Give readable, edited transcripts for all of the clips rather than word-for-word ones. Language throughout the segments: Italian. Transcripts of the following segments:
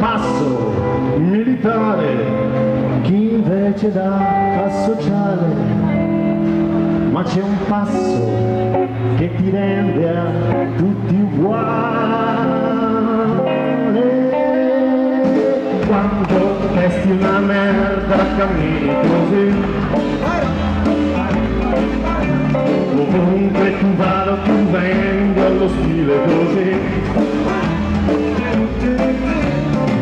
passo militare, chi invece dà al sociale, ma c'è un passo che ti rende a tutti uguali. Quando vesti una merda cammini così, ovunque tu vada tu venga allo stile così.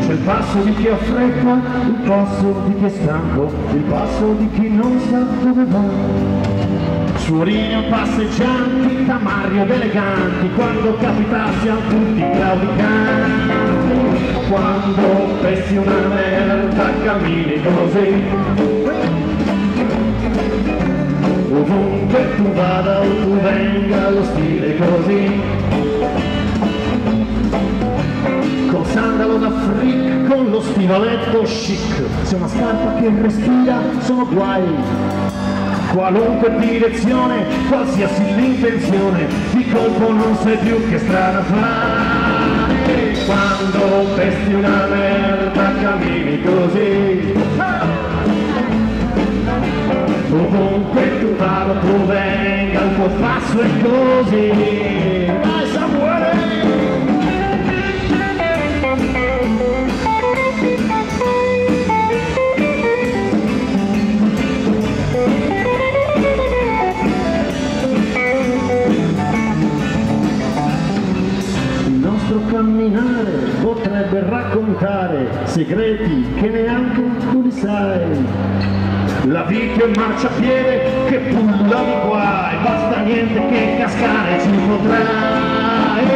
C'è il passo di chi ha fretta, il passo di chi è stanco, il passo di chi non sa dove va. Suorini passeggianti, tamario ed eleganti, quando capita siamo tutti claudicanti. Quando pesti una merda cammini così, ovunque tu vada o tu venga lo stile così. Col sandalo da freak, con lo stivaletto chic, se una scarpa che respira sono guai. Qualunque direzione, qualsiasi l'intenzione, di colpo non sai più che strada fare. Quando pesti una merda cammini così, ovunque tu vada tu venga, il tuo passo è così. Vai Samuele! Camminare potrebbe raccontare segreti che neanche tu li sai. La vita è un marciapiede che pulla di guai, basta niente che cascare ci potrai.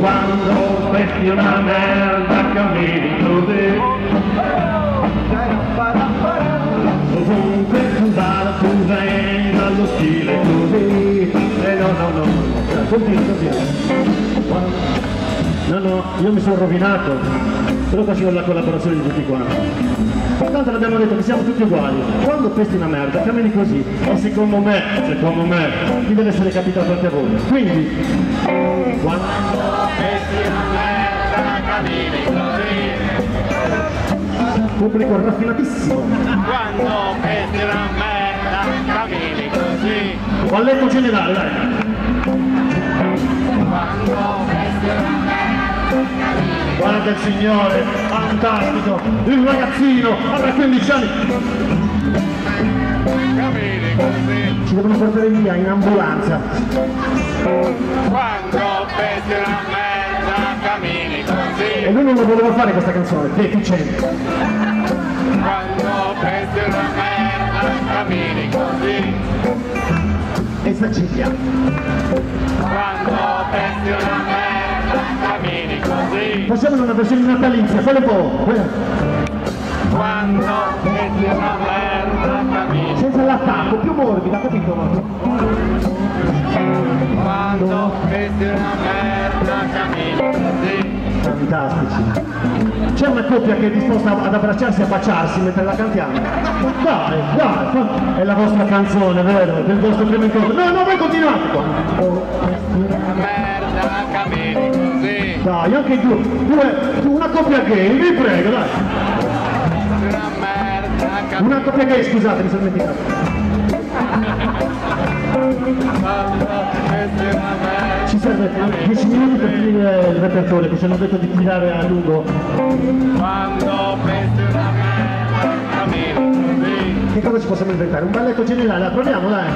Quando metti una merda cammini così, ovunque tu vada tu venga allo stile così. No, continua. No, io mi sono rovinato, però facevo la collaborazione di tutti quanti. Tanto l'abbiamo detto che siamo tutti uguali. Quando pesti una merda, cammini così. E secondo me, ti deve essere capitato anche a voi. Quindi, quando pesti una merda, cammini così. Pubblico raffinatissimo. Quando pesti una merda, cammini così. Balletto generale, dai. Quando pesti una merda, guarda il signore, fantastico, il ragazzino, avrà 15 anni. cammini così. Ci devono portare via in ambulanza. Quando pesti una merda, cammini così. E lui non lo voleva fare questa canzone, deficiente. Quando pesti una merda, cammini così. Esageriamo. Quando pesti una merda, cammini così. Facciamo una versione natalizia, fai un po'. Quando pesti una merda, cammini. Senza l'attacco, più morbida, capito? Quando pesti una merda, cammini così. Fantastici. C'è una coppia che è disposta ad abbracciarsi e a baciarsi mentre la cantiamo? Dai, è la vostra canzone, vero? Del vostro primo incontro. No, voi continuate! Una merda, cammini così. Dai, anche una coppia gay, vi prego, dai! Una merda, cammini. Una coppia gay, scusate, mi sono dimenticato. Quando pesti una merda. Ci serve 10 minuti per finire il repertorio, che ci hanno detto di tirare a lungo. Quando pesti una merda, cammini così. Che cosa ci possiamo inventare? Un balletto generale, la proviamo, dai!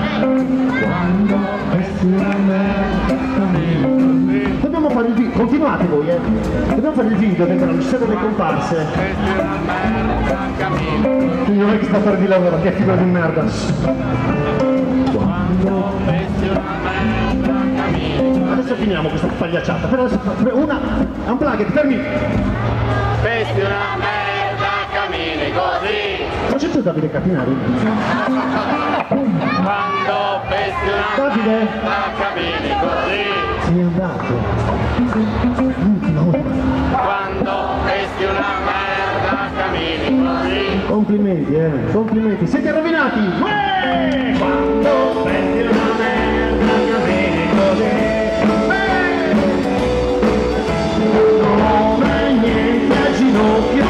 Quando pesti una merda, cammini così. Dobbiamo fare il video, continuate voi, dobbiamo fare il video dentro, non ci sono le comparse. Pesti una merda, cammini così. Quindi non è che sta a fare di lavoro, che è figlio di merda. Quando pesti una merda, cammini. Adesso finiamo questa pagliacciata, però adesso una, unplugged, fermi! Pesti una merda, cammini così. Non c'è più Davide Capinari? Quando pesti una Davide? merda, cammini così. Sei andato. L'ultima volta. Quando pesti una merda, cammini così. Complimenti, complimenti. Siete rovinati! Quando pesti una merda, cammini così. Non hai niente a ginocchio.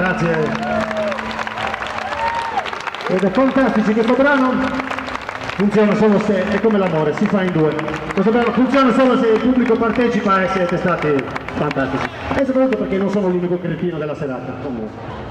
Grazie. Siete fantastici, questo brano funziona solo se, è come l'amore, si fa in due. Questo brano funziona solo se il pubblico partecipa e siete stati fantastici. E soprattutto perché non sono l'unico cretino della serata, comunque.